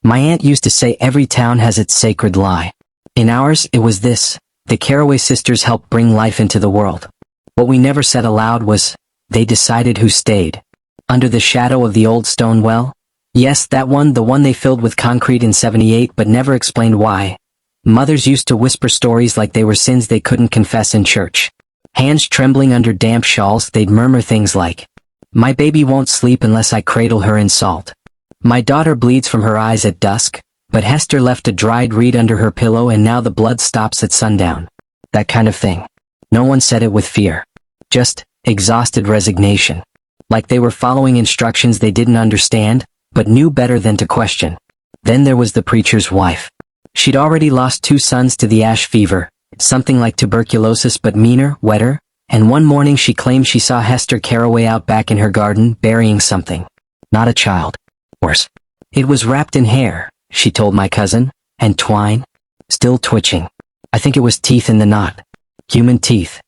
My aunt used to say every town has its sacred lie. In ours, it was this: the Carroway Sisters helped bring life into the world. What we never said aloud was, they decided who stayed. Under the shadow of the old stone well? Yes, that one, the one they filled with concrete in '78 but never explained why. Mothers used to whisper stories like they were sins they couldn't confess in church. Hands trembling under damp shawls, they'd murmur things like, "My baby won't sleep unless I cradle her in salt. My daughter bleeds from her eyes at dusk, but Hester left a dried reed under her pillow and now the blood stops at sundown." That kind of thing. No one said it with fear. Just exhausted resignation. Like they were following instructions they didn't understand, but knew better than to question. Then there was the preacher's wife. She'd already lost 2 sons to the ash fever, something like tuberculosis but meaner, wetter, and one morning she claimed she saw Hester Carroway out back in her garden burying something. Not a child. Worse. It was wrapped in hair, she told my cousin, and twine. Still twitching. I think it was teeth in the knot. Human teeth.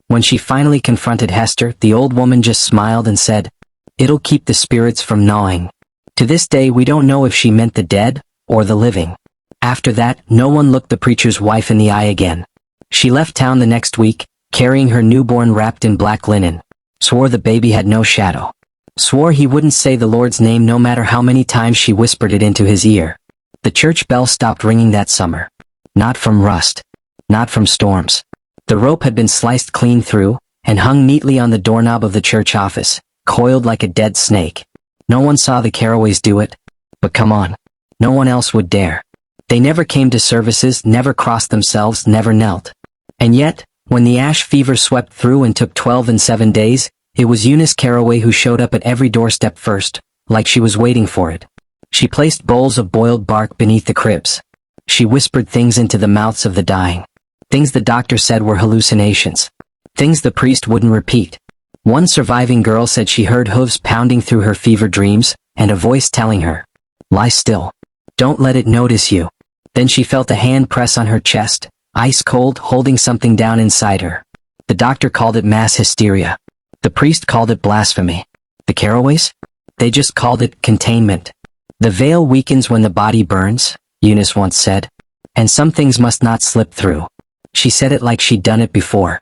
When she finally confronted Hester, the old woman just smiled and said, "It'll keep the spirits from gnawing." To this day we don't know if she meant the dead, or the living. After that, no one looked the preacher's wife in the eye again. She left town the next week, carrying her newborn wrapped in black linen. Swore the baby had no shadow. Swore he wouldn't say the Lord's name no matter how many times she whispered it into his ear. The church bell stopped ringing that summer. Not from rust. Not from storms. The rope had been sliced clean through, and hung neatly on the doorknob of the church office, coiled like a dead snake. No one saw the Carroways do it. But come on. No one else would dare. They never came to services, never crossed themselves, never knelt. And yet, when the ash fever swept through and took 12 and 7 days, it was Eunice Carroway who showed up at every doorstep first, like she was waiting for it. She placed bowls of boiled bark beneath the cribs. She whispered things into the mouths of the dying. Things the doctor said were hallucinations. Things the priest wouldn't repeat. One surviving girl said she heard hooves pounding through her fever dreams, and a voice telling her, "Lie still. Don't let it notice you." Then she felt a hand press on her chest, ice cold, holding something down inside her. The doctor called it mass hysteria. The priest called it blasphemy. The Carroways? They just called it containment. The veil weakens when the body burns, Eunice once said. And some things must not slip through. She said it like she'd done it before.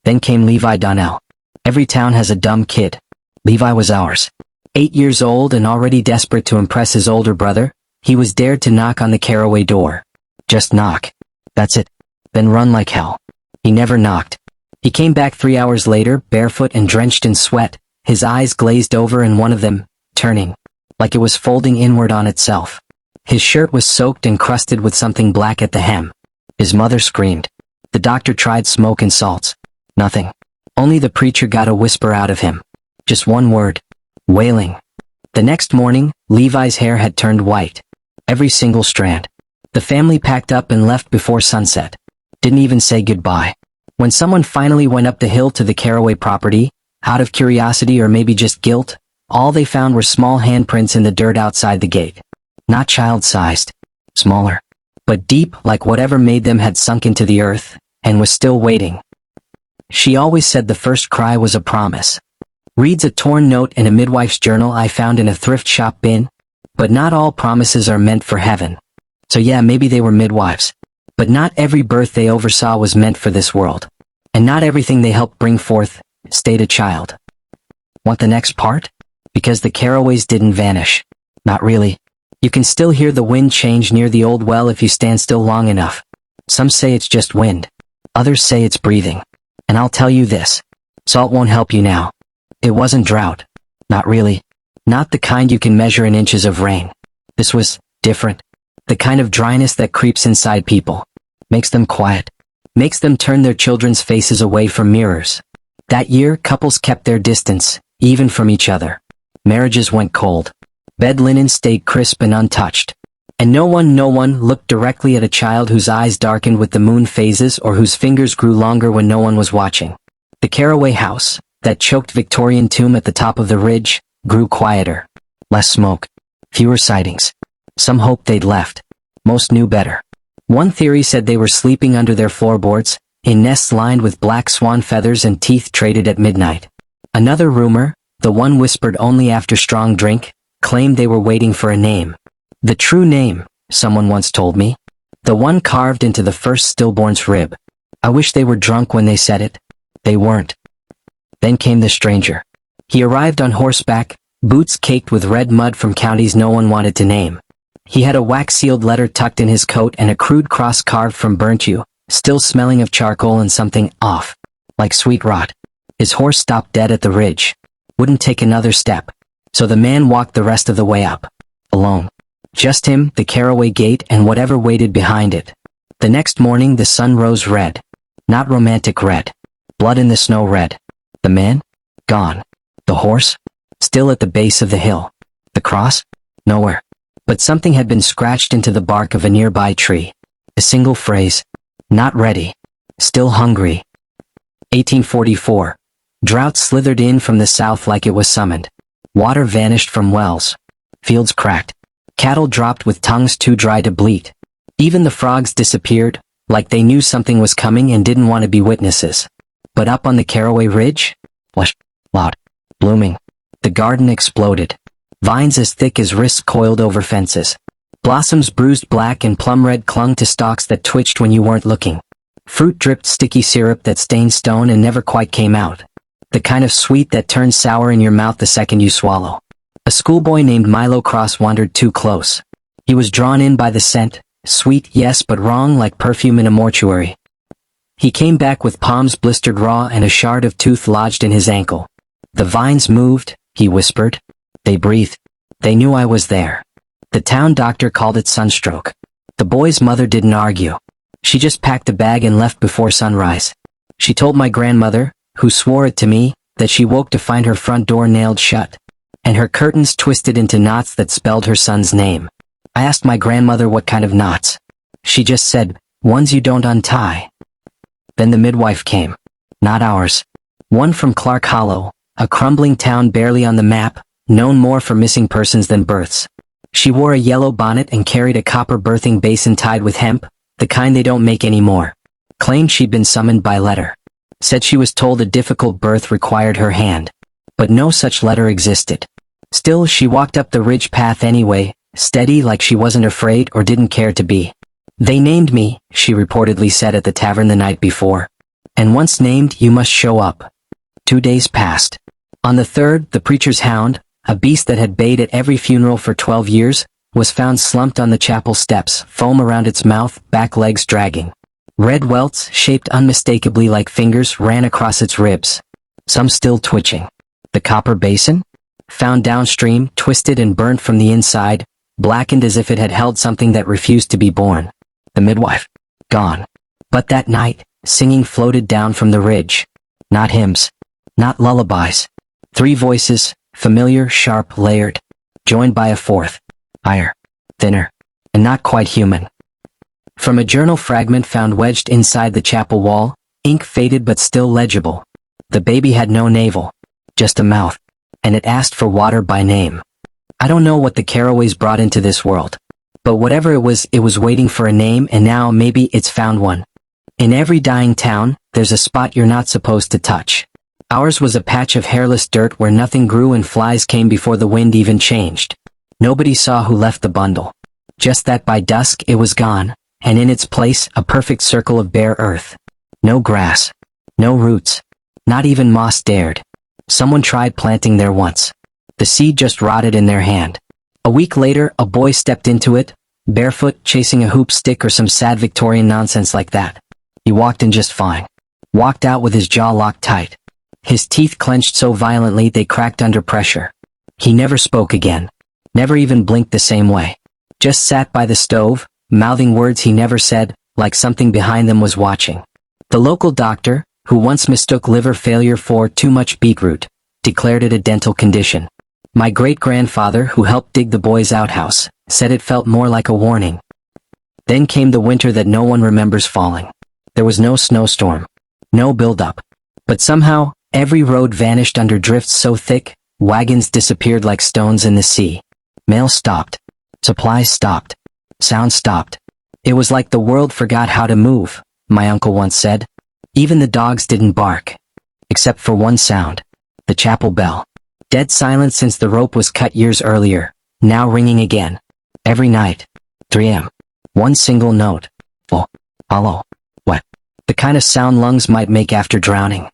Then came Levi Donnell. Every town has a dumb kid. Levi was ours. 8 years old and already desperate to impress his older brother, he was dared to knock on the Carroway door. Just knock. That's it. Then run like hell. He never knocked. He came back 3 hours later, barefoot and drenched in sweat, his eyes glazed over and one of them, turning, like it was folding inward on itself. His shirt was soaked and crusted with something black at the hem. His mother screamed. The doctor tried smoke and salts. Nothing. Only the preacher got a whisper out of him. Just one word. Wailing. The next morning, Levi's hair had turned white. Every single strand. The family packed up and left before sunset. Didn't even say goodbye. When someone finally went up the hill to the Carroway property, out of curiosity or maybe just guilt, all they found were small handprints in the dirt outside the gate. Not child-sized. Smaller. But deep, like whatever made them had sunk into the earth, and was still waiting. She always said the first cry was a promise. Reads a torn note in a midwife's journal I found in a thrift shop bin. But not all promises are meant for heaven. So yeah, maybe they were midwives. But not every birth they oversaw was meant for this world. And not everything they helped bring forth stayed a child. Want the next part? Because the Carroways didn't vanish. Not really. You can still hear the wind change near the old well if you stand still long enough. Some say it's just wind. Others say it's breathing. And I'll tell you this. Salt won't help you now. It wasn't drought. Not really. Not the kind you can measure in inches of rain. This was different. The kind of dryness that creeps inside people. Makes them quiet. Makes them turn their children's faces away from mirrors. That year, couples kept their distance, even from each other. Marriages went cold. Bed linen stayed crisp and untouched. And no one looked directly at a child whose eyes darkened with the moon phases or whose fingers grew longer when no one was watching. The Carroway house, that choked Victorian tomb at the top of the ridge, grew quieter. Less smoke. Fewer sightings. Some hoped they'd left. Most knew better. One theory said they were sleeping under their floorboards, in nests lined with black swan feathers and teeth traded at midnight. Another rumor, the one whispered only after strong drink, claimed they were waiting for a name. The true name, someone once told me. The one carved into the first stillborn's rib. I wish they were drunk when they said it. They weren't. Then came the stranger. He arrived on horseback, boots caked with red mud from counties no one wanted to name. He had a wax-sealed letter tucked in his coat and a crude cross carved from burnt yew, still smelling of charcoal and something off, like sweet rot. His horse stopped dead at the ridge. Wouldn't take another step. So the man walked the rest of the way up. Alone. Just him, the Carroway gate, and whatever waited behind it. The next morning the sun rose red. Not romantic red. Blood in the snow red. The man? Gone. The horse? Still at the base of the hill. The cross? Nowhere. But something had been scratched into the bark of a nearby tree. A single phrase. Not ready. Still hungry. 1844. Drought slithered in from the south like it was summoned. Water vanished from wells. Fields cracked. Cattle dropped with tongues too dry to bleat. Even the frogs disappeared, like they knew something was coming and didn't want to be witnesses. But up on the Carroway ridge? Lush, loud, blooming. The garden exploded. Vines as thick as wrists coiled over fences. Blossoms bruised black and plum red clung to stalks that twitched when you weren't looking. Fruit dripped sticky syrup that stained stone and never quite came out. The kind of sweet that turns sour in your mouth the second you swallow. A schoolboy named Milo Cross wandered too close. He was drawn in by the scent, sweet yes but wrong like perfume in a mortuary. He came back with palms blistered raw and a shard of tooth lodged in his ankle. The vines moved, he whispered. They breathed. They knew I was there. The town doctor called it sunstroke. The boy's mother didn't argue. She just packed a bag and left before sunrise. She told my grandmother, who swore it to me, that she woke to find her front door nailed shut, and her curtains twisted into knots that spelled her son's name. I asked my grandmother what kind of knots. She just said, ones you don't untie. Then the midwife came. Not ours. One from Clark Hollow, a crumbling town barely on the map, known more for missing persons than births. She wore a yellow bonnet and carried a copper birthing basin tied with hemp, the kind they don't make anymore. Claimed she'd been summoned by letter. Said she was told a difficult birth required her hand. But no such letter existed. Still, she walked up the ridge path anyway, steady like she wasn't afraid or didn't care to be. They named me, she reportedly said at the tavern the night before. And once named, you must show up. 2 days passed. On the third, the preacher's hound, a beast that had bayed at every funeral for 12 years, was found slumped on the chapel steps, foam around its mouth, back legs dragging. Red welts, shaped unmistakably like fingers, ran across its ribs. Some still twitching. The copper basin? Found downstream, twisted and burnt from the inside, blackened as if it had held something that refused to be born. The midwife. Gone. But that night, singing floated down from the ridge. Not hymns. Not lullabies. 3 voices, familiar, sharp, layered, joined by a fourth. Higher. Thinner. And not quite human. From a journal fragment found wedged inside the chapel wall, ink faded but still legible. The baby had no navel. Just a mouth. And it asked for water by name. I don't know what the Carroways brought into this world. But whatever it was waiting for a name, and now maybe it's found one. In every dying town, there's a spot you're not supposed to touch. Ours was a patch of hairless dirt where nothing grew and flies came before the wind even changed. Nobody saw who left the bundle. Just that by dusk it was gone, and in its place a perfect circle of bare earth. No grass. No roots. Not even moss dared. Someone tried planting there once. The seed just rotted in their hand. A week later, a boy stepped into it, barefoot, chasing a hoop stick or some sad Victorian nonsense like that. He walked in just fine. Walked out with his jaw locked tight. His teeth clenched so violently they cracked under pressure. He never spoke again. Never even blinked the same way. Just sat by the stove, mouthing words he never said, like something behind them was watching. The local doctor, who once mistook liver failure for too much beetroot, declared it a dental condition. My great-grandfather, who helped dig the boy's outhouse, said it felt more like a warning. Then came the winter that no one remembers falling. There was no snowstorm. No build-up. But somehow, every road vanished under drifts so thick, wagons disappeared like stones in the sea. Mail stopped. Supplies stopped. Sound stopped. It was like the world forgot how to move, my uncle once said. Even the dogs didn't bark. Except for one sound. The chapel bell. Dead silent since the rope was cut years earlier, now ringing again. Every night. 3 a.m. One single note. Full. Hollow. Wet. The kind of sound lungs might make after drowning.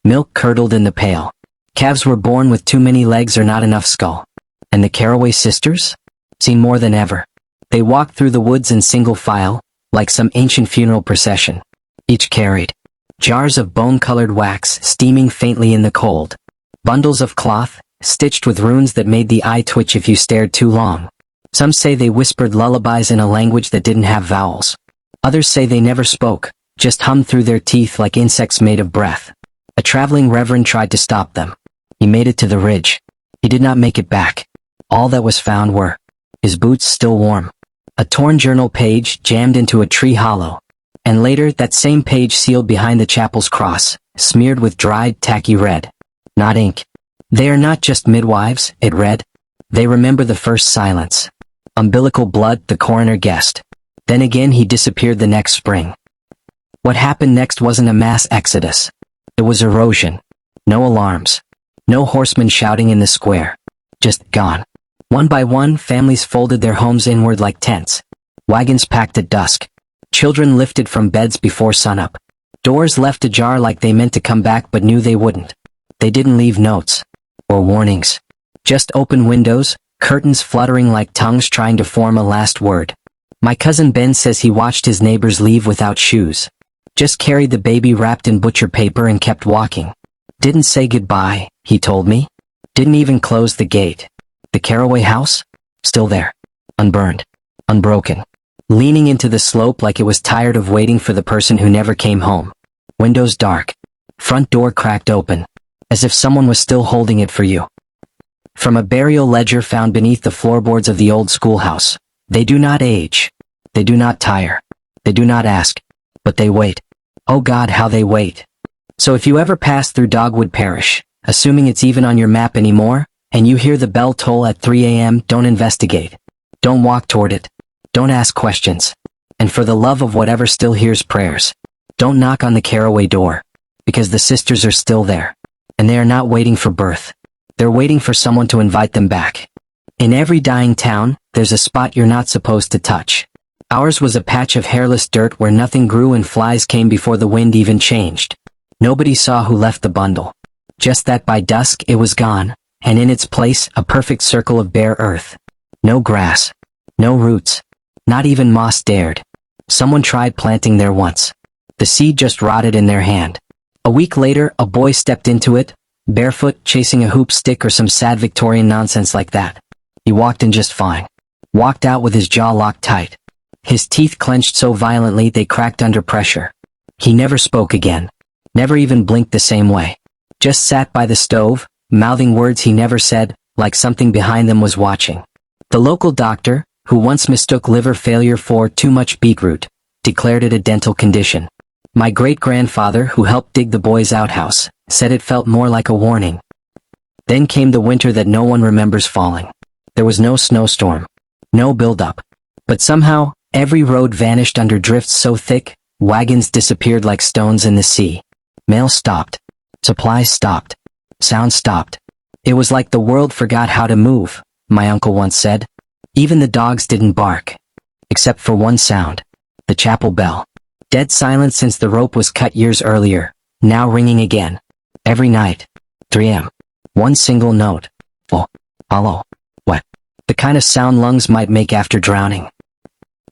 Milk curdled in the pail. Calves were born with too many legs or not enough skull. And the Carroway Sisters? Seen more than ever. They walked through the woods in single file, like some ancient funeral procession. Each carried jars of bone-colored wax steaming faintly in the cold. Bundles of cloth, stitched with runes that made the eye twitch if you stared too long. Some say they whispered lullabies in a language that didn't have vowels. Others say they never spoke, just hummed through their teeth like insects made of breath. A traveling reverend tried to stop them. He made it to the ridge. He did not make it back. All that was found were his boots still warm, a torn journal page jammed into a tree hollow, and later that same page sealed behind the chapel's cross, smeared with dried, tacky red. Not ink. They are not just midwives, it read. They remember the first silence. Umbilical blood, the coroner guessed. Then again he disappeared the next spring. What happened next wasn't a mass exodus. It was erosion. No alarms. No horsemen shouting in the square. Just gone. One by one, families folded their homes inward like tents. Wagons packed at dusk. Children lifted from beds before sunup. Doors left ajar like they meant to come back but knew they wouldn't. They didn't leave notes. Or warnings. Just open windows, curtains fluttering like tongues trying to form a last word. My cousin Ben says he watched his neighbors leave without shoes. Just carried the baby wrapped in butcher paper and kept walking. Didn't say goodbye, he told me. Didn't even close the gate. The Carroway house? Still there. Unburned. Unbroken. Leaning into the slope like it was tired of waiting for the person who never came home. Windows dark. Front door cracked open. As if someone was still holding it for you. From a burial ledger found beneath the floorboards of the old schoolhouse. They do not age. They do not tire. They do not ask. But they wait. Oh God, how they wait. So if you ever pass through Dogwood Parish, assuming it's even on your map anymore, and you hear the bell toll at 3 a.m., don't investigate. Don't walk toward it. Don't ask questions. And for the love of whatever still hears prayers, don't knock on the Carroway door. Because the sisters are still there. And they are not waiting for birth. They're waiting for someone to invite them back. In every dying town, there's a spot you're not supposed to touch. Ours was a patch of hairless dirt where nothing grew and flies came before the wind even changed. Nobody saw who left the bundle. Just that by dusk it was gone. And in its place, a perfect circle of bare earth. No grass. No roots. Not even moss dared. Someone tried planting there once. The seed just rotted in their hand. A week later, a boy stepped into it, barefoot, chasing a hoop stick or some sad Victorian nonsense like that. He walked in just fine. Walked out with his jaw locked tight. His teeth clenched so violently they cracked under pressure. He never spoke again. Never even blinked the same way. Just sat by the stove, mouthing words he never said, like something behind them was watching. The local doctor, who once mistook liver failure for too much beetroot, declared it a dental condition. My great-grandfather, who helped dig the boy's outhouse, said it felt more like a warning. Then came the winter that no one remembers falling. There was no snowstorm. No build-up. But somehow, every road vanished under drifts so thick, wagons disappeared like stones in the sea. Mail stopped. Supplies stopped. Sound stopped. It was like the world forgot how to move, my uncle once said. Even the dogs didn't bark. Except for one sound. The chapel bell. Dead silence since the rope was cut years earlier, now ringing again. Every night. 3 a.m. One single note. Full. Hollow. Wet. The kind of sound lungs might make after drowning.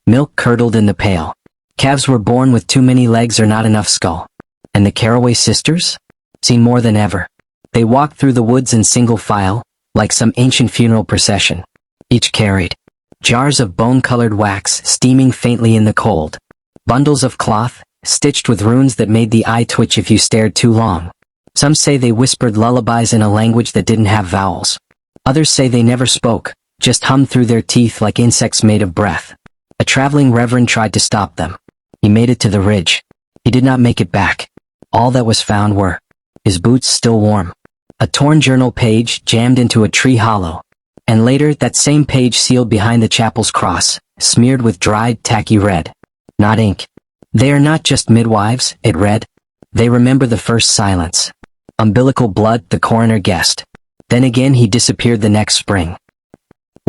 Milk curdled in the pail. Calves were born with too many legs or not enough skull. And the Carroway Sisters? Seen more than ever. They walked through the woods in single file, like some ancient funeral procession. Each carried jars of bone-colored wax steaming faintly in the cold. Bundles of cloth, stitched with runes that made the eye twitch if you stared too long. Some say they whispered lullabies in a language that didn't have vowels. Others say they never spoke, just hummed through their teeth like insects made of breath. A traveling reverend tried to stop them. He made it to the ridge. He did not make it back. All that was found were his boots still warm, a torn journal page jammed into a tree hollow, and later that same page sealed behind the chapel's cross, smeared with dried, tacky red. Not ink. They are not just midwives, it read. They remember the first silence. Umbilical blood, the coroner guessed. Then again he disappeared the next spring.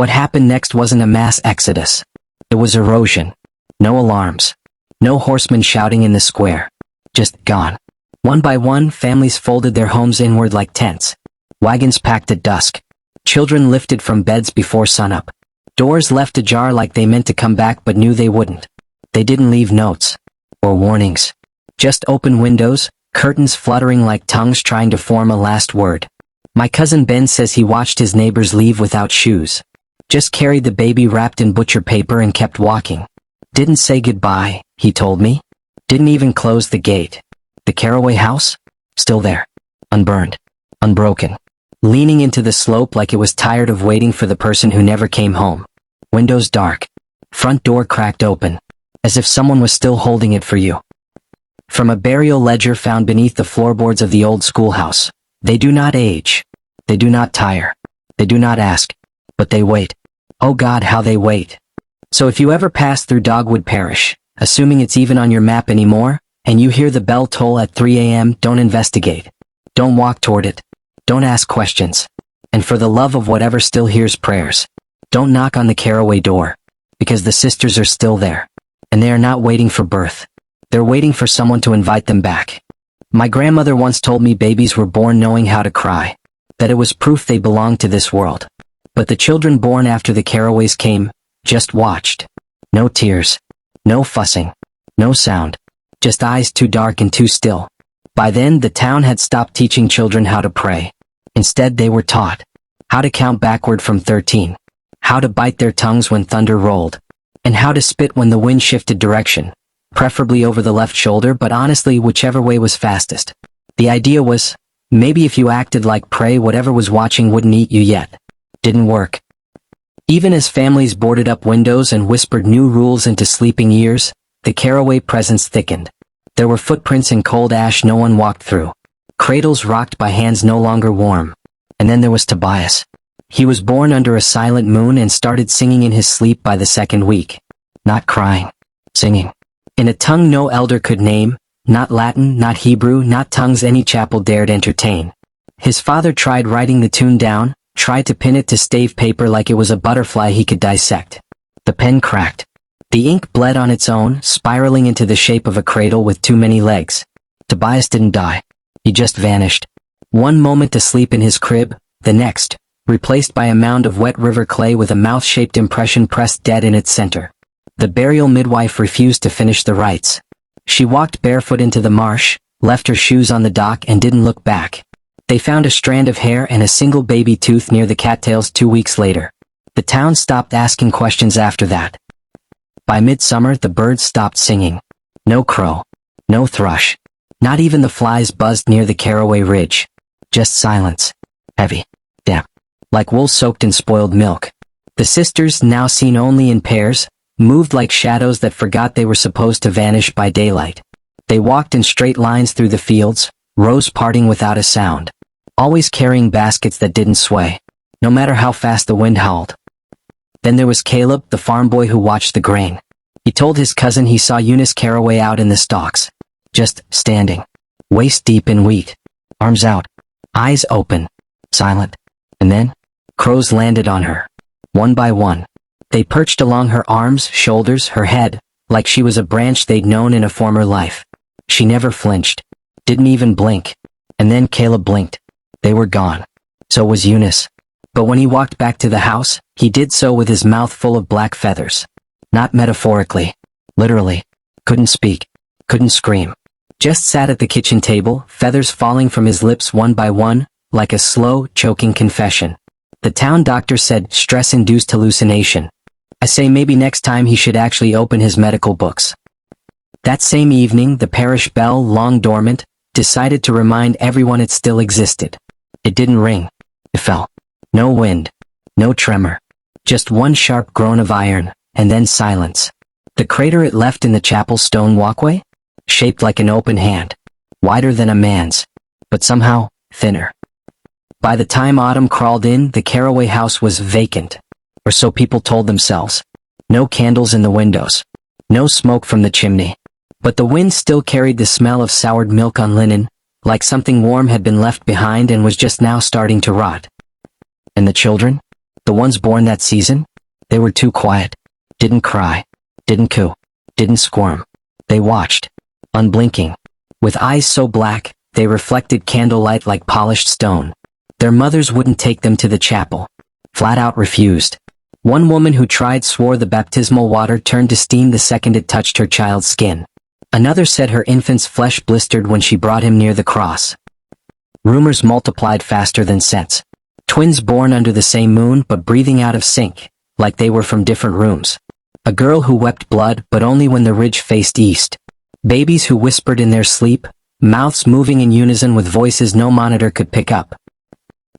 What happened next wasn't a mass exodus. It was erosion. No alarms. No horsemen shouting in the square. Just gone. One by one, families folded their homes inward like tents. Wagons packed at dusk. Children lifted from beds before sunup. Doors left ajar like they meant to come back but knew they wouldn't. They didn't leave notes. Or warnings. Just open windows, curtains fluttering like tongues trying to form a last word. My cousin Ben says he watched his neighbors leave without shoes. Just carried the baby wrapped in butcher paper and kept walking. Didn't say goodbye, he told me. Didn't even close the gate. The Carroway house? Still there. Unburned. Unbroken. Leaning into the slope like it was tired of waiting for the person who never came home. Windows dark. Front door cracked open. As if someone was still holding it for you. From a burial ledger found beneath the floorboards of the old schoolhouse. They do not age. They do not tire. They do not ask. But they wait. Oh God, how they wait. So if you ever pass through Dogwood Parish, assuming it's even on your map anymore, and you hear the bell toll at 3 a.m., don't investigate. Don't walk toward it. Don't ask questions. And for the love of whatever still hears prayers, don't knock on the Carroway door. Because the sisters are still there. And they are not waiting for birth. They're waiting for someone to invite them back. My grandmother once told me babies were born knowing how to cry. That it was proof they belonged to this world. But the children born after the Carroways came, just watched. No tears. No fussing. No sound. Just eyes too dark and too still. By then, the town had stopped teaching children how to pray. Instead, they were taught how to count backward from 13, how to bite their tongues when thunder rolled, and how to spit when the wind shifted direction, preferably over the left shoulder, but honestly, whichever way was fastest. The idea was, maybe if you acted like prey, whatever was watching wouldn't eat you yet. Didn't work. Even as families boarded up windows and whispered new rules into sleeping ears, the Carroway presence thickened. There were footprints in cold ash no one walked through. Cradles rocked by hands no longer warm. And then there was Tobias. He was born under a silent moon and started singing in his sleep by the second week. Not crying. Singing. In a tongue no elder could name, not Latin, not Hebrew, not tongues any chapel dared entertain. His father tried writing the tune down, tried to pin it to stave paper like it was a butterfly he could dissect. The pen cracked. The ink bled on its own, spiraling into the shape of a cradle with too many legs. Tobias didn't die. He just vanished. One moment asleep in his crib, the next, replaced by a mound of wet river clay with a mouth-shaped impression pressed dead in its center. The burial midwife refused to finish the rites. She walked barefoot into the marsh, left her shoes on the dock and didn't look back. They found a strand of hair and a single baby tooth near the cattails 2 weeks later. The town stopped asking questions after that. By midsummer, the birds stopped singing. No crow. No thrush. Not even the flies buzzed near the Carroway Ridge. Just silence. Heavy. Damp. Like wool soaked in spoiled milk. The sisters, now seen only in pairs, moved like shadows that forgot they were supposed to vanish by daylight. They walked in straight lines through the fields, rows parting without a sound. Always carrying baskets that didn't sway, no matter how fast the wind howled. Then there was Caleb, the farm boy who watched the grain. He told his cousin he saw Eunice Carroway out in the stalks. Just standing. Waist deep in wheat. Arms out. Eyes open. Silent. And then, crows landed on her. One by one. They perched along her arms, shoulders, her head, like she was a branch they'd known in a former life. She never flinched. Didn't even blink. And then Caleb blinked. They were gone. So was Eunice. But when he walked back to the house, he did so with his mouth full of black feathers. Not metaphorically. Literally. Couldn't speak. Couldn't scream. Just sat at the kitchen table, feathers falling from his lips one by one, like a slow, choking confession. The town doctor said stress-induced hallucination. I say maybe next time he should actually open his medical books. That same evening, the parish bell, long dormant, decided to remind everyone it still existed. It didn't ring. It fell. No wind. No tremor. Just one sharp groan of iron, and then silence. The crater it left in the chapel's stone walkway? Shaped like an open hand. Wider than a man's. But somehow, thinner. By the time autumn crawled in, the Carroway house was vacant. Or so people told themselves. No candles in the windows. No smoke from the chimney. But the wind still carried the smell of soured milk on linen, like something warm had been left behind and was just now starting to rot. And the children? The ones born that season? They were too quiet. Didn't cry. Didn't coo. Didn't squirm. They watched. Unblinking. With eyes so black, they reflected candlelight like polished stone. Their mothers wouldn't take them to the chapel. Flat out refused. One woman who tried swore the baptismal water turned to steam the second it touched her child's skin. Another said her infant's flesh blistered when she brought him near the cross. Rumors multiplied faster than sense. Twins born under the same moon but breathing out of sync, like they were from different rooms. A girl who wept blood but only when the ridge faced east. Babies who whispered in their sleep, mouths moving in unison with voices no monitor could pick up.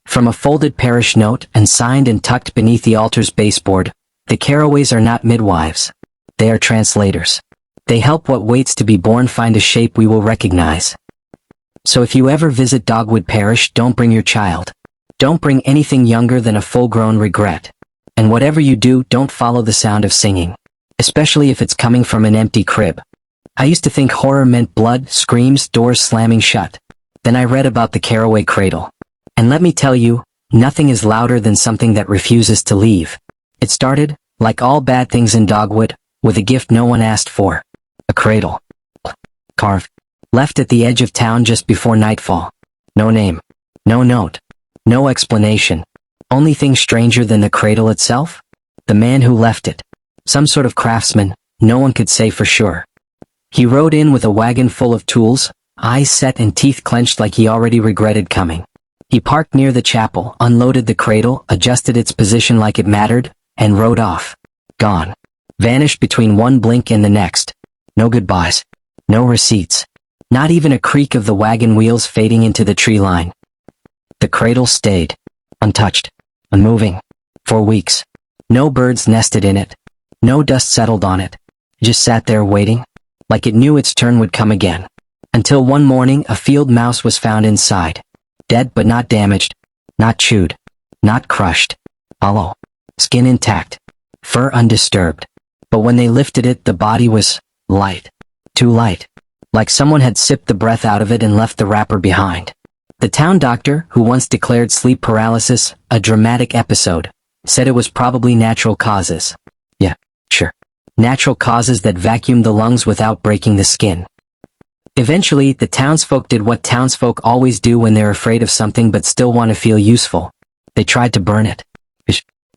From a folded parish note and signed and tucked beneath the altar's baseboard, the Carroways are not midwives. They are translators. They help what waits to be born find a shape we will recognize. So if you ever visit Dogwood Parish, don't bring your child. Don't bring anything younger than a full-grown regret. And whatever you do, don't follow the sound of singing. Especially if it's coming from an empty crib. I used to think horror meant blood, screams, doors slamming shut. Then I read about the Carroway cradle. And let me tell you, nothing is louder than something that refuses to leave. It started, like all bad things in Dogwood, with a gift no one asked for. A cradle. Carved. Left at the edge of town just before nightfall. No name. No note. No explanation. Only thing stranger than the cradle itself? The man who left it. Some sort of craftsman, no one could say for sure. He rode in with a wagon full of tools, eyes set and teeth clenched like he already regretted coming. He parked near the chapel, unloaded the cradle, adjusted its position like it mattered, and rode off. Gone. Vanished between one blink and the next. No goodbyes. No receipts. Not even a creak of the wagon wheels fading into the tree line. The cradle stayed. Untouched. Unmoving. For weeks. No birds nested in it. No dust settled on it. It just sat there waiting, like it knew its turn would come again. Until one morning a field mouse was found inside. Dead but not damaged. Not chewed. Not crushed. Hollow. Skin intact. Fur undisturbed. But when they lifted it, the body was light. Too light. Like someone had sipped the breath out of it and left the wrapper behind. The town doctor, who once declared sleep paralysis a dramatic episode, said it was probably natural causes. Yeah, sure. Natural causes that vacuumed the lungs without breaking the skin. Eventually, the townsfolk did what townsfolk always do when they're afraid of something but still want to feel useful. They tried to burn it.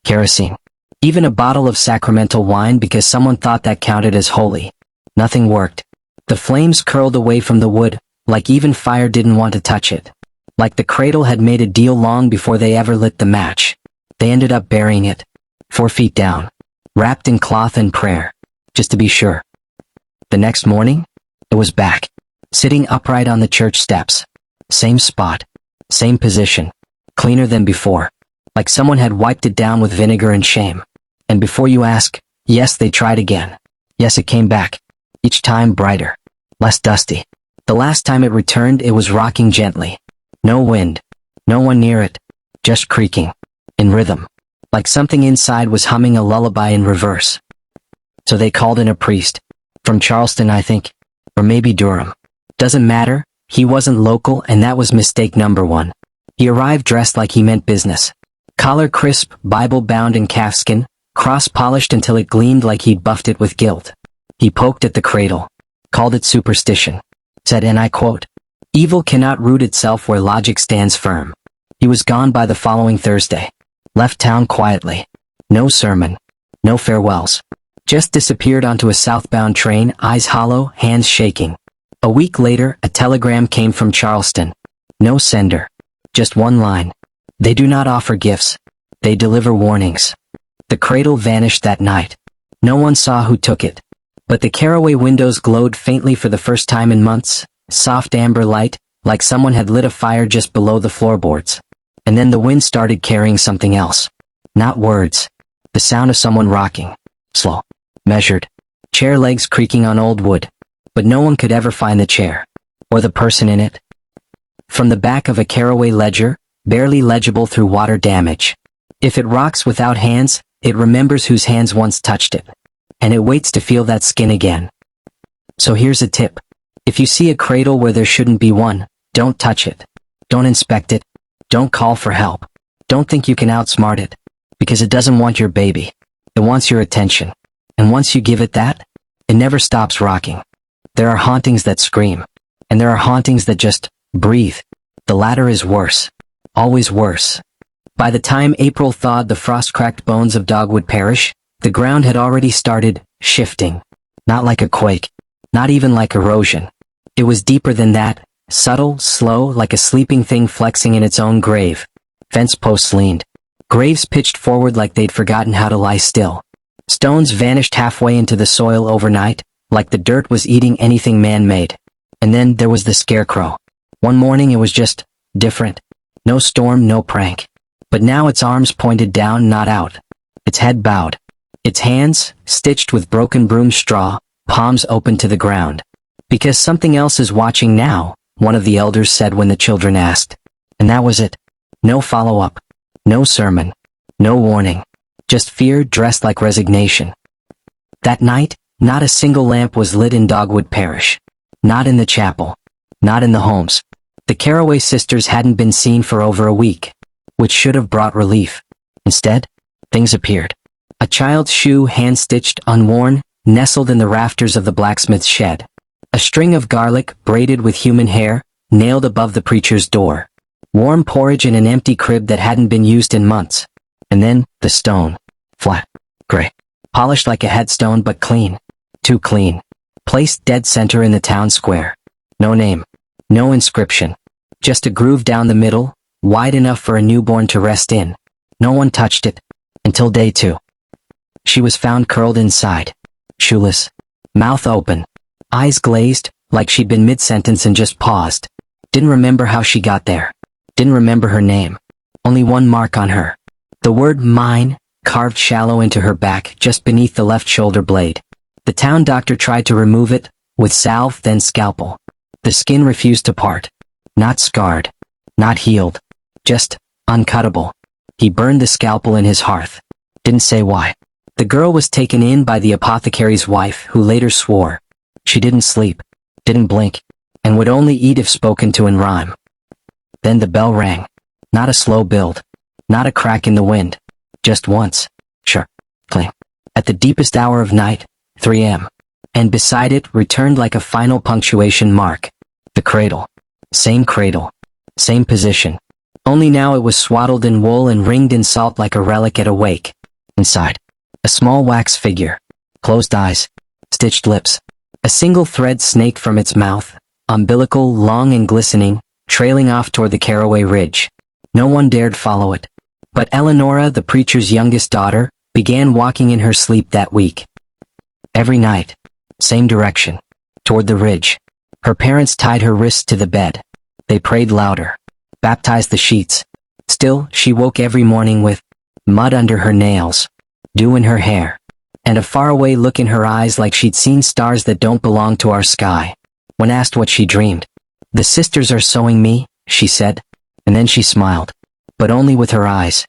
Kerosene. Even a bottle of sacramental wine because someone thought that counted as holy. Nothing worked. The flames curled away from the wood, like even fire didn't want to touch it. Like the cradle had made a deal long before they ever lit the match. They ended up burying it. 4 feet down. Wrapped in cloth and prayer. Just to be sure. The next morning, it was back. Sitting upright on the church steps. Same spot. Same position. Cleaner than before. Like someone had wiped it down with vinegar and shame. And before you ask, yes, they tried again. Yes, it came back. Each time brighter. Less dusty. The last time it returned, it was rocking gently. No wind. No one near it. Just creaking. In rhythm. Like something inside was humming a lullaby in reverse. So they called in a priest. From Charleston, I think. Or maybe Durham. Doesn't matter, he wasn't local and that was mistake number one. He arrived dressed like he meant business. Collar crisp, Bible bound in calfskin, cross polished until it gleamed like he'd buffed it with guilt. He poked at the cradle. Called it superstition. Said, and I quote, "Evil cannot root itself where logic stands firm." He was gone by the following Thursday. Left town quietly. No sermon. No farewells. Just disappeared onto a southbound train, eyes hollow, hands shaking. A week later, a telegram came from Charleston. No sender. Just one line. They do not offer gifts. They deliver warnings. The cradle vanished that night. No one saw who took it. But the Carroway windows glowed faintly for the first time in months, soft amber light, like someone had lit a fire just below the floorboards. And then the wind started carrying something else. Not words. The sound of someone rocking. Slow. Measured. Chair legs creaking on old wood. But no one could ever find the chair. Or the person in it. From the back of a Carroway ledger, barely legible through water damage. If it rocks without hands, it remembers whose hands once touched it. And it waits to feel that skin again. So here's a tip. If you see a cradle where there shouldn't be one, don't touch it. Don't inspect it. Don't call for help. Don't think you can outsmart it. Because it doesn't want your baby. It wants your attention. And once you give it that, it never stops rocking. There are hauntings that scream. And there are hauntings that just breathe. The latter is worse. Always worse. By the time April thawed the frost-cracked bones of Dogwood Parish, the ground had already started shifting. Not like a quake. Not even like erosion. It was deeper than that, subtle, slow, like a sleeping thing flexing in its own grave. Fence posts leaned. Graves pitched forward like they'd forgotten how to lie still. Stones vanished halfway into the soil overnight, like the dirt was eating anything man-made. And then there was the scarecrow. One morning it was just different. No storm, no prank. But now its arms pointed down, not out. Its head bowed. Its hands, stitched with broken broom straw, palms open to the ground. Because something else is watching now, one of the elders said when the children asked. And that was it. No follow-up. No sermon. No warning. Just fear dressed like resignation. That night, not a single lamp was lit in Dogwood Parish. Not in the chapel. Not in the homes. The Carroway Sisters hadn't been seen for over a week, which should have brought relief. Instead, things appeared. A child's shoe, hand-stitched, unworn, nestled in the rafters of the blacksmith's shed. A string of garlic, braided with human hair, nailed above the preacher's door. Warm porridge in an empty crib that hadn't been used in months. And then, the stone. Flat. Gray. Polished like a headstone but clean. Too clean. Placed dead center in the town square. No name. No inscription. Just a groove down the middle, wide enough for a newborn to rest in. No one touched it. Until day 2. She was found curled inside. Shoeless. Mouth open. Eyes glazed, like she'd been mid-sentence and just paused. Didn't remember how she got there. Didn't remember her name. Only one mark on her. The word mine, carved shallow into her back, just beneath the left shoulder blade. The town doctor tried to remove it, with salve then scalpel. The skin refused to part. Not scarred. Not healed. Just uncuttable. He burned the scalpel in his hearth. Didn't say why. The girl was taken in by the apothecary's wife, who later swore. She didn't sleep. Didn't blink. And would only eat if spoken to in rhyme. Then the bell rang. Not a slow build. Not a crack in the wind. Just once. Sure. Cling. At the deepest hour of night, 3 a.m. And beside it, returned like a final punctuation mark. The cradle. Same cradle. Same position. Only now it was swaddled in wool and ringed in salt like a relic at a wake. Inside. A small wax figure. Closed eyes. Stitched lips. A single thread snaked from its mouth, umbilical, long and glistening, trailing off toward the Carroway Ridge. No one dared follow it. But Eleonora, the preacher's youngest daughter, began walking in her sleep that week. Every night. Same direction. Toward the ridge. Her parents tied her wrists to the bed. They prayed louder. Baptized the sheets. Still, she woke every morning with mud under her nails, dew in her hair, and a faraway look in her eyes like she'd seen stars that don't belong to our sky. When asked what she dreamed, "The sisters are sewing me," she said, and then she smiled, but only with her eyes.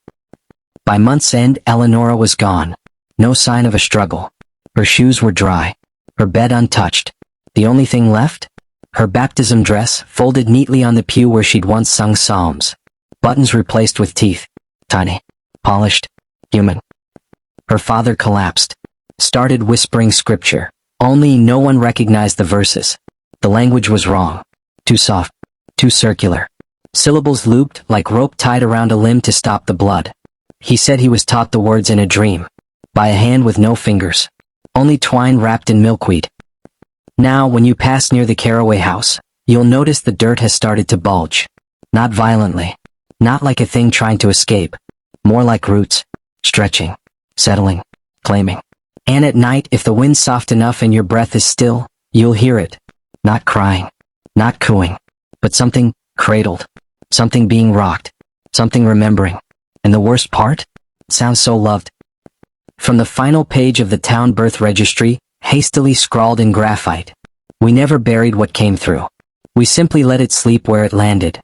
By month's end, Eleonora was gone. No sign of a struggle. Her shoes were dry. Her bed untouched. The only thing left? Her baptism dress, folded neatly on the pew where she'd once sung psalms. Buttons replaced with teeth. Tiny. Polished. Human. Her father collapsed. Started whispering scripture. Only no one recognized the verses. The language was wrong. Too soft. Too circular. Syllables looped like rope tied around a limb to stop the blood. He said he was taught the words in a dream. By a hand with no fingers. Only twine wrapped in milkweed. Now, when you pass near the Carroway house, you'll notice the dirt has started to bulge. Not violently. Not like a thing trying to escape. More like roots. Stretching. Settling. Claiming. And at night, if the wind's soft enough and your breath is still, you'll hear it. Not crying. Not cooing. But something cradled. Something being rocked. Something remembering. And the worst part? It sounds so loved. From the final page of the town birth registry, hastily scrawled in graphite. We never buried what came through. We simply let it sleep where it landed.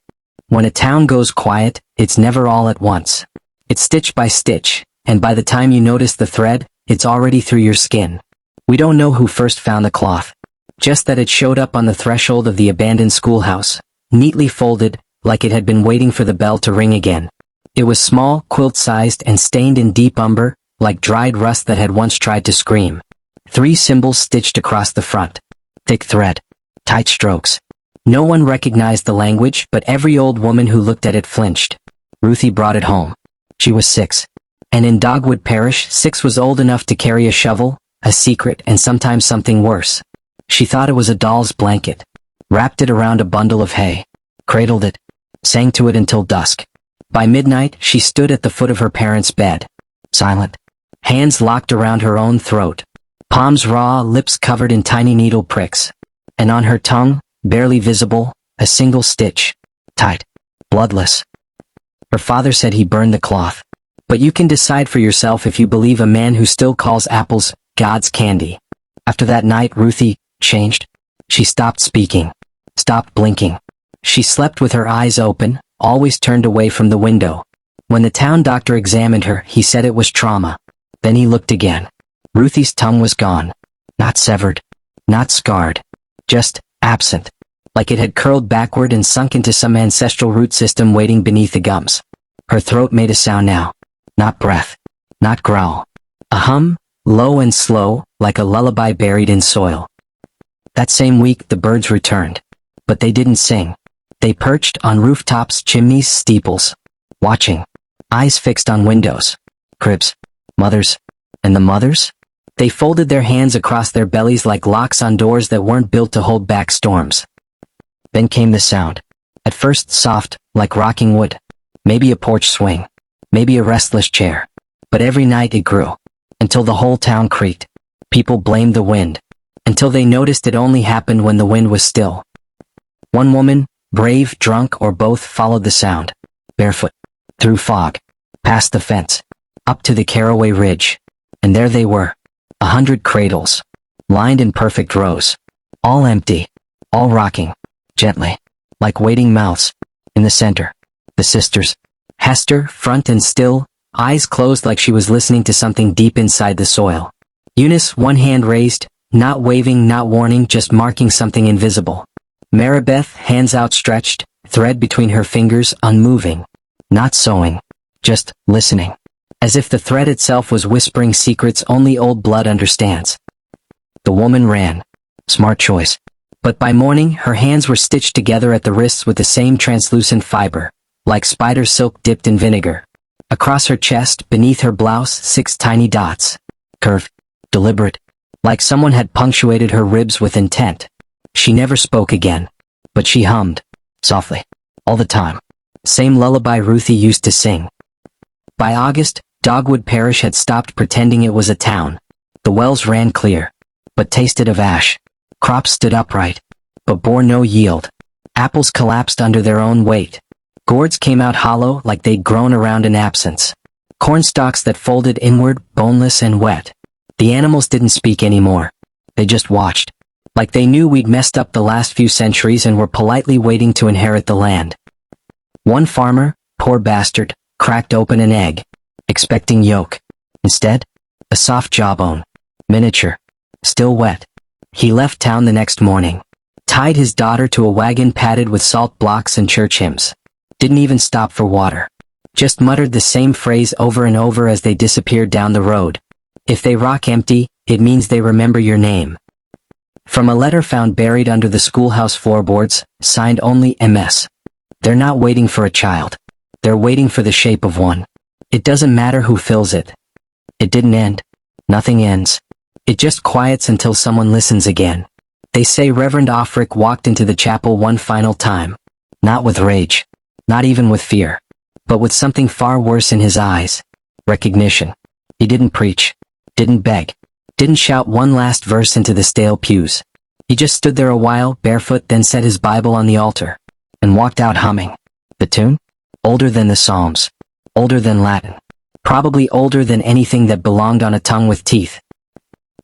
When a town goes quiet, it's never all at once. It's stitch by stitch, and by the time you notice the thread, it's already through your skin. We don't know who first found the cloth. Just that it showed up on the threshold of the abandoned schoolhouse, neatly folded, like it had been waiting for the bell to ring again. It was small, quilt-sized, and stained in deep umber, like dried rust that had once tried to scream. 3 symbols stitched across the front. Thick thread. Tight strokes. No one recognized the language, but every old woman who looked at it flinched. Ruthie brought it home. She was 6. And in Dogwood Parish, 6 was old enough to carry a shovel, a secret, and sometimes something worse. She thought it was a doll's blanket. Wrapped it around a bundle of hay. Cradled it. Sang to it until dusk. By midnight, she stood at the foot of her parents' bed. Silent. Hands locked around her own throat. Palms raw, lips covered in tiny needle pricks. And on her tongue, barely visible, a single stitch. Tight. Bloodless. Her father said he burned the cloth. But you can decide for yourself if you believe a man who still calls apples God's candy. After that night, Ruthie changed. She stopped speaking. Stopped blinking. She slept with her eyes open, always turned away from the window. When the town doctor examined her, he said it was trauma. Then he looked again. Ruthie's tongue was gone. Not severed. Not scarred. Just absent. Like it had curled backward and sunk into some ancestral root system waiting beneath the gums. Her throat made a sound now. Not breath. Not growl. A hum, low and slow, like a lullaby buried in soil. That same week the birds returned. But they didn't sing. They perched on rooftops, chimneys, steeples. Watching. Eyes fixed on windows. Cribs. Mothers. And the mothers? They folded their hands across their bellies like locks on doors that weren't built to hold back storms. Then came the sound. At first soft, like rocking wood. Maybe a porch swing. Maybe a restless chair. But every night it grew. Until the whole town creaked. People blamed the wind. Until they noticed it only happened when the wind was still. One woman, brave, drunk, or both, followed the sound. Barefoot. Through fog. Past the fence. Up to the Carroway Ridge. And there they were. 100 cradles. Lined in perfect rows. All empty. All rocking. Gently. Like waiting mouths. In the center. The sisters. Hester, front and still, eyes closed like she was listening to something deep inside the soil. Eunice, one hand raised, not waving, not warning, just marking something invisible. Maribeth, hands outstretched, thread between her fingers, unmoving. Not sewing. Just listening. As if the thread itself was whispering secrets only old blood understands. The woman ran. Smart choice. But by morning, her hands were stitched together at the wrists with the same translucent fiber. Like spider silk dipped in vinegar. Across her chest, beneath her blouse, 6 tiny dots. Curved. Deliberate. Like someone had punctuated her ribs with intent. She never spoke again. But she hummed. Softly. All the time. Same lullaby Ruthie used to sing. By August, Dogwood Parish had stopped pretending it was a town. The wells ran clear. But tasted of ash. Crops stood upright. But bore no yield. Apples collapsed under their own weight. Gourds came out hollow like they'd grown around an absence. Corn stalks that folded inward, boneless and wet. The animals didn't speak anymore. They just watched. Like they knew we'd messed up the last few centuries and were politely waiting to inherit the land. One farmer, poor bastard, cracked open an egg, expecting yolk. Instead, a soft jawbone. Miniature. Still wet. He left town the next morning. Tied his daughter to a wagon padded with salt blocks and church hymns. Didn't even stop for water. Just muttered the same phrase over and over as they disappeared down the road. If they rock empty, it means they remember your name. From a letter found buried under the schoolhouse floorboards, signed only MS. They're not waiting for a child. They're waiting for the shape of one. It doesn't matter who fills it. It didn't end. Nothing ends. It just quiets until someone listens again. They say Reverend Offric walked into the chapel one final time. Not with rage. Not even with fear. But with something far worse in his eyes. Recognition. He didn't preach. Didn't beg. Didn't shout one last verse into the stale pews. He just stood there a while, barefoot, then set his Bible on the altar. And walked out humming. The tune? Older than the Psalms. Older than Latin. Probably older than anything that belonged on a tongue with teeth.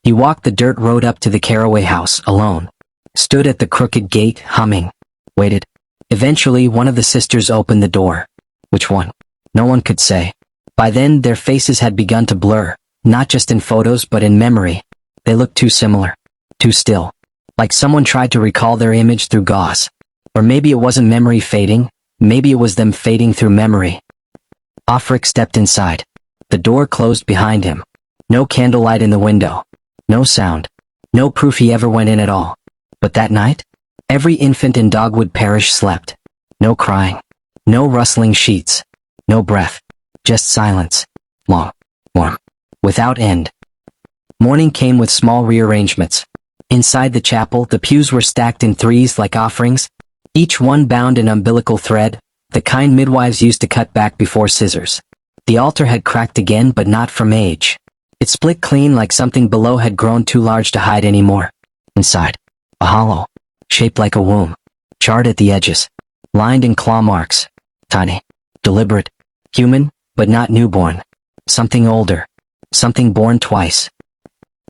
He walked the dirt road up to the Carroway house, alone. Stood at the crooked gate, humming. Waited. Eventually, one of the sisters opened the door. Which one? No one could say. By then, their faces had begun to blur, not just in photos but in memory. They looked too similar. Too still. Like someone tried to recall their image through gauze. Or maybe it wasn't memory fading, maybe it was them fading through memory. Offric stepped inside. The door closed behind him. No candlelight in the window. No sound. No proof he ever went in at all. But that night, every infant in Dogwood Parish slept. No crying. No rustling sheets. No breath. Just silence. Long. Warm. Without end. Morning came with small rearrangements. Inside the chapel, the pews were stacked in threes like offerings, each one bound in umbilical thread, the kind midwives used to cut back before scissors. The altar had cracked again, but not from age. It split clean like something below had grown too large to hide anymore. Inside, a hollow, shaped like a womb, charred at the edges, lined in claw marks, tiny, deliberate, human, but not newborn. Something older, something born twice.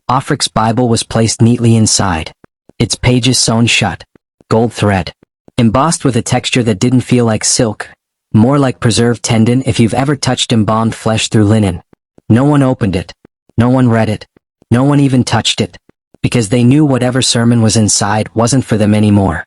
Offric's Bible was placed neatly inside, its pages sewn shut, gold thread, embossed with a texture that didn't feel like silk, more like preserved tendon if you've ever touched embalmed flesh through linen. No one opened it, no one read it, no one even touched it, because they knew whatever sermon was inside wasn't for them anymore.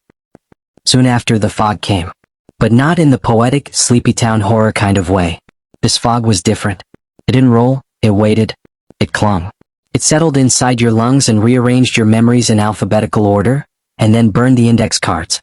Soon after, the fog came, but not in the poetic, sleepy town horror kind of way. This fog was different. It didn't roll, it waited, it clung. It settled inside your lungs and rearranged your memories in alphabetical order, and then burned the index cards.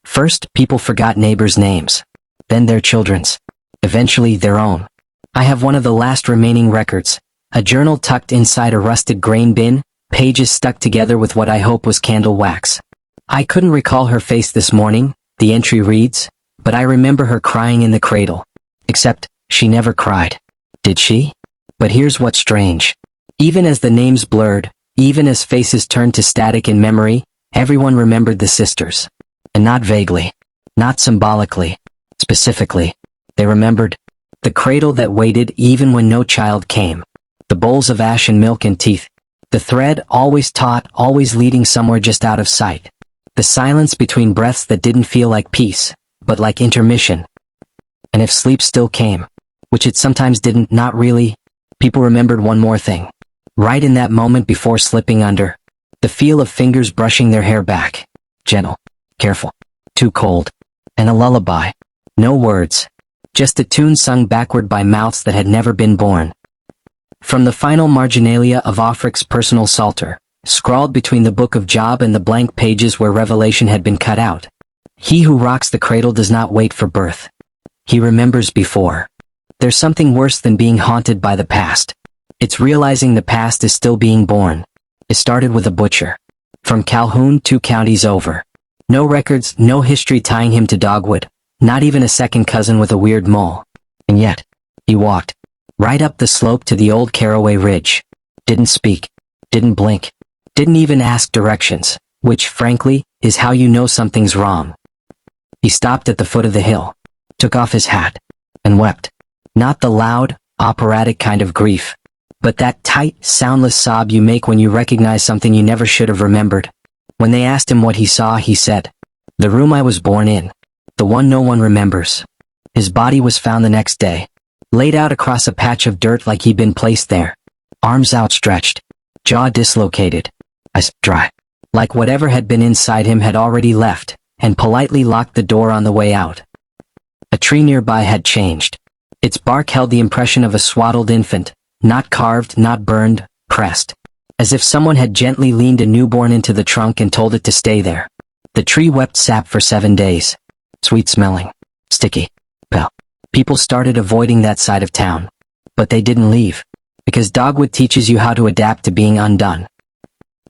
First, people forgot neighbors' names. Then their children's. Eventually, their own. I have one of the last remaining records. A journal tucked inside a rusted grain bin, pages stuck together with what I hope was candle wax. I couldn't recall her face this morning, the entry reads, but I remember her crying in the cradle. Except, she never cried. Did she? But here's what's strange. Even as the names blurred, even as faces turned to static in memory, everyone remembered the sisters. And not vaguely. Not symbolically. Specifically. They remembered the cradle that waited even when no child came. The bowls of ash and milk and teeth. The thread always taut, always leading somewhere just out of sight. The silence between breaths that didn't feel like peace, but like intermission. And if sleep still came, which it sometimes didn't, not really, people remembered one more thing. Right in that moment before slipping under, the feel of fingers brushing their hair back. Gentle, careful, too cold. And a lullaby. No words. Just a tune sung backward by mouths that had never been born. From the final marginalia of Offric's personal psalter, scrawled between the book of Job and the blank pages where revelation had been cut out. He who rocks the cradle does not wait for birth. He remembers before. There's something worse than being haunted by the past. It's realizing the past is still being born. It started with a butcher. From Calhoun 2 counties over. No records, no history tying him to Dogwood. Not even a second cousin with a weird mole. And yet, he walked. Right up the slope to the old Carroway Ridge. Didn't speak. Didn't blink. Didn't even ask directions. Which, frankly, is how you know something's wrong. He stopped at the foot of the hill. Took off his hat. And wept. Not the loud, operatic kind of grief. But that tight, soundless sob you make when you recognize something you never should have remembered. When they asked him what he saw, he said, "The room I was born in. The one no one remembers." His body was found the next day. Laid out across a patch of dirt like he'd been placed there. Arms outstretched. Jaw dislocated. Eyes dry. Like whatever had been inside him had already left, and politely locked the door on the way out. A tree nearby had changed. Its bark held the impression of a swaddled infant. Not carved, not burned, pressed. As if someone had gently leaned a newborn into the trunk and told it to stay there. The tree wept sap for 7 days. Sweet smelling. Sticky. Well, people started avoiding that side of town. But they didn't leave. Because Dogwood teaches you how to adapt to being undone.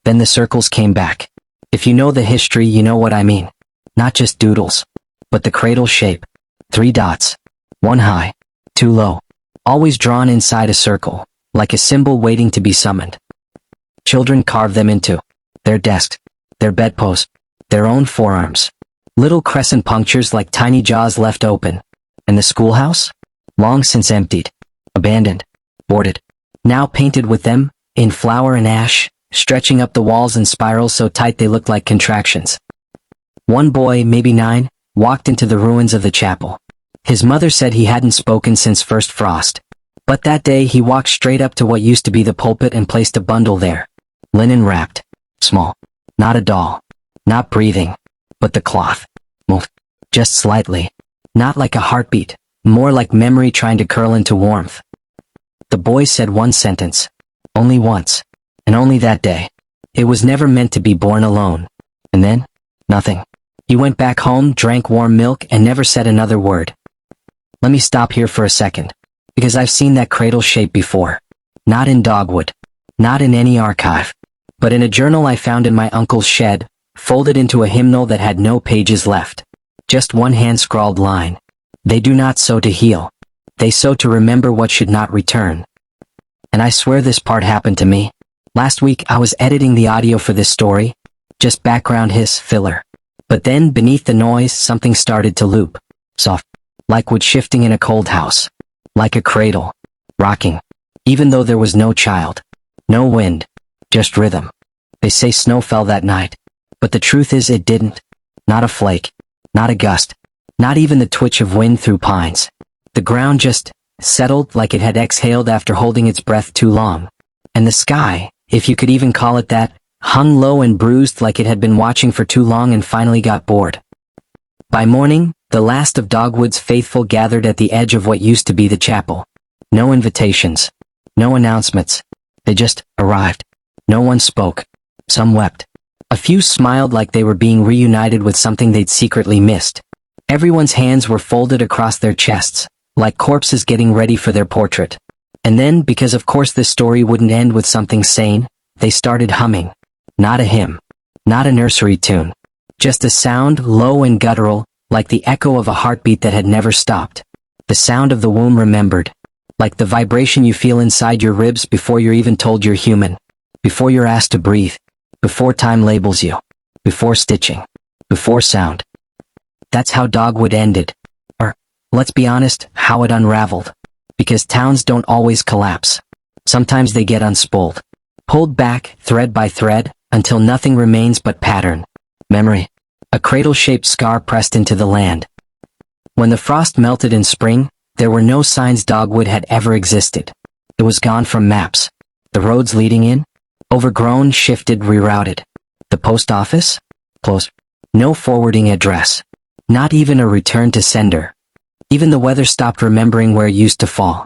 Then the circles came back. If you know the history, you know what I mean. Not just doodles. But the cradle shape. 3 dots. 1 high. 2 low. Always drawn inside a circle, like a symbol waiting to be summoned. Children carve them into their desks, their bedposts, their own forearms. Little crescent punctures like tiny jaws left open. And the schoolhouse? Long since emptied, abandoned, boarded. Now painted with them, in flour and ash, stretching up the walls in spirals so tight they looked like contractions. One boy, maybe 9, walked into the ruins of the chapel. His mother said he hadn't spoken since first frost. But that day he walked straight up to what used to be the pulpit and placed a bundle there. Linen wrapped. Small. Not a doll. Not breathing. But the cloth. Moved. Just slightly. Not like a heartbeat. more like memory trying to curl into warmth. The boy said one sentence. Only once. And only that day. It was never meant to be born alone. And then? Nothing. He went back home, drank warm milk, and never said another word. Let me stop here for a second. Because I've seen that cradle shape before. Not in Dogwood. Not in any archive. But in a journal I found in my uncle's shed, folded into a hymnal that had no pages left. Just one hand-scrawled line. They do not sow to heal. They sow to remember what should not return. And I swear this part happened to me. Last week I was editing the audio for this story. Just background hiss, filler. But then, beneath the noise, something started to loop. Soft. Like wood shifting in a cold house. Like a cradle. Rocking. Even though there was no child. No wind. Just rhythm. They say snow fell that night. But the truth is it didn't. Not a flake. Not a gust. Not even the twitch of wind through pines. The ground just settled like it had exhaled after holding its breath too long. And the sky, if you could even call it that, hung low and bruised like it had been watching for too long and finally got bored. By morning, the last of Dogwood's faithful gathered at the edge of what used to be the chapel. No invitations. No announcements. They just arrived. No one spoke. Some wept. A few smiled like they were being reunited with something they'd secretly missed. Everyone's hands were folded across their chests, like corpses getting ready for their portrait. And then, because of course this story wouldn't end with something sane, they started humming. Not a hymn. Not a nursery tune. Just a sound, low and guttural, like the echo of a heartbeat that had never stopped. The sound of the womb remembered. Like the vibration you feel inside your ribs before you're even told you're human. Before you're asked to breathe. Before time labels you. Before stitching. Before sound. That's how Dogwood ended. Or, let's be honest, how it unraveled. Because towns don't always collapse. Sometimes they get unspooled. Pulled back, thread by thread, until nothing remains but pattern. Memory. A cradle-shaped scar pressed into the land. When the frost melted in spring, there were no signs Dogwood had ever existed. It was gone from maps. The roads leading in? Overgrown, shifted, rerouted. The post office? Closed. No forwarding address. Not even a return to sender. Even the weather stopped remembering where it used to fall.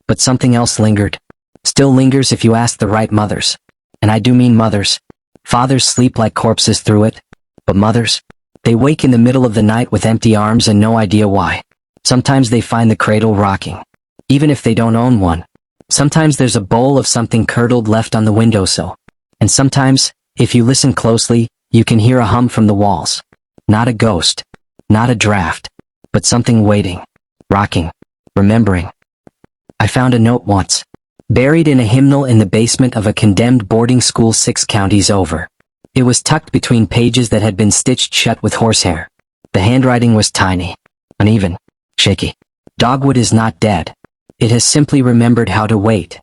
But something else lingered. Still lingers if you ask the right mothers. And I do mean mothers. Fathers sleep like corpses through it. But mothers? They wake in the middle of the night with empty arms and no idea why. Sometimes they find the cradle rocking. Even if they don't own one. Sometimes there's a bowl of something curdled left on the windowsill. And sometimes, if you listen closely, you can hear a hum from the walls. Not a ghost. Not a draft. But something waiting. Rocking. Remembering. I found a note once. Buried in a hymnal in the basement of a condemned boarding school 6 counties over. It was tucked between pages that had been stitched shut with horsehair. The handwriting was tiny. Uneven. Shaky. Dogwood is not dead. It has simply remembered how to wait.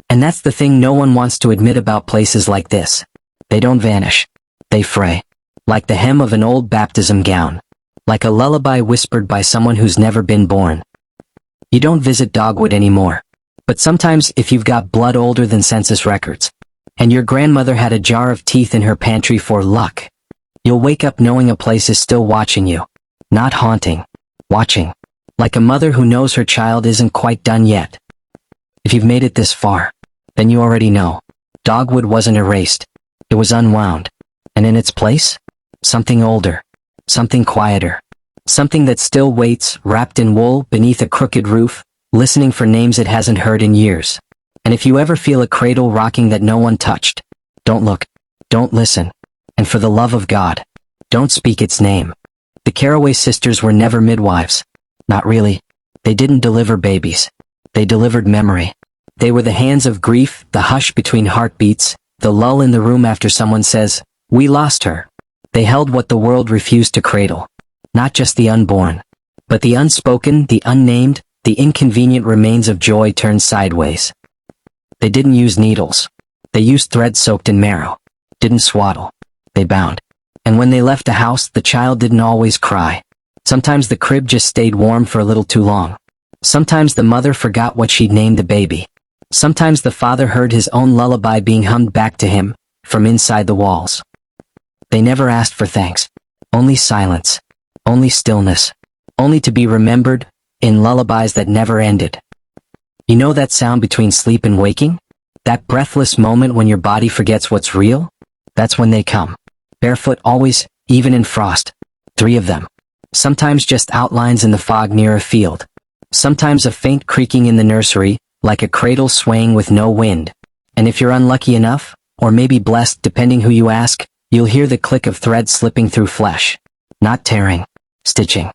And that's the thing no one wants to admit about places like this. They don't vanish. They fray. Like the hem of an old baptism gown. Like a lullaby whispered by someone who's never been born. You don't visit Dogwood anymore. But sometimes if you've got blood older than census records, and your grandmother had a jar of teeth in her pantry for luck, you'll wake up knowing a place is still watching you. Not haunting. Watching. Like a mother who knows her child isn't quite done yet. If you've made it this far, then you already know. Dogwood wasn't erased. It was unwound. And in its place? Something older. Something quieter. Something that still waits, wrapped in wool, beneath a crooked roof, listening for names it hasn't heard in years. And if you ever feel a cradle rocking that no one touched, don't look. Don't listen. And for the love of God, don't speak its name. The Carroway Sisters were never midwives. Not really. They didn't deliver babies. They delivered memory. They were the hands of grief, the hush between heartbeats, the lull in the room after someone says, "We lost her." They held what the world refused to cradle. Not just the unborn, but the unspoken, the unnamed, the inconvenient remains of joy turned sideways. They didn't use needles. They used thread soaked in marrow. Didn't swaddle. They bound. And when they left the house, the child didn't always cry. Sometimes the crib just stayed warm for a little too long. Sometimes the mother forgot what she'd named the baby. Sometimes the father heard his own lullaby being hummed back to him, from inside the walls. They never asked for thanks. Only silence. Only stillness. Only to be remembered, in lullabies that never ended. You know that sound between sleep and waking? That breathless moment when your body forgets what's real? That's when they come. Barefoot always, even in frost. 3 of them. Sometimes just outlines in the fog near a field. Sometimes a faint creaking in the nursery, like a cradle swaying with no wind. And if you're unlucky enough, or maybe blessed depending who you ask, you'll hear the click of thread slipping through flesh. Not tearing. Stitching.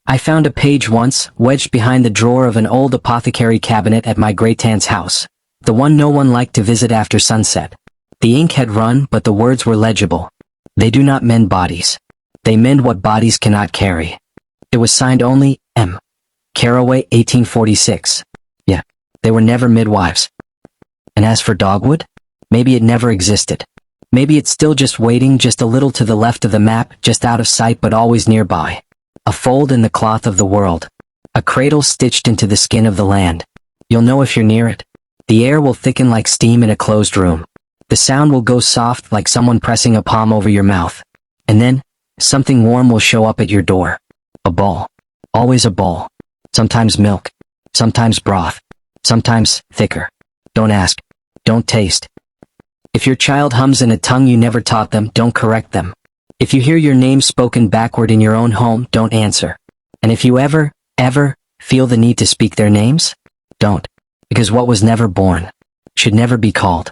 I found a page once, wedged behind the drawer of an old apothecary cabinet at my great-aunt's house. The one no one liked to visit after sunset. The ink had run, but the words were legible. They do not mend bodies. They mend what bodies cannot carry. It was signed only, M. Carroway, 1846. Yeah, they were never midwives. And as for Dogwood? Maybe it never existed. Maybe it's still just waiting just a little to the left of the map, just out of sight but always nearby. A fold in the cloth of the world. A cradle stitched into the skin of the land. You'll know if you're near it. The air will thicken like steam in a closed room. The sound will go soft like someone pressing a palm over your mouth. And then, something warm will show up at your door. A bowl. Always a bowl. Sometimes milk. Sometimes broth. Sometimes thicker. Don't ask. Don't taste. If your child hums in a tongue you never taught them, don't correct them. If you hear your name spoken backward in your own home, don't answer. And if you ever feel the need to speak their names, don't. Because what was never born should never be called.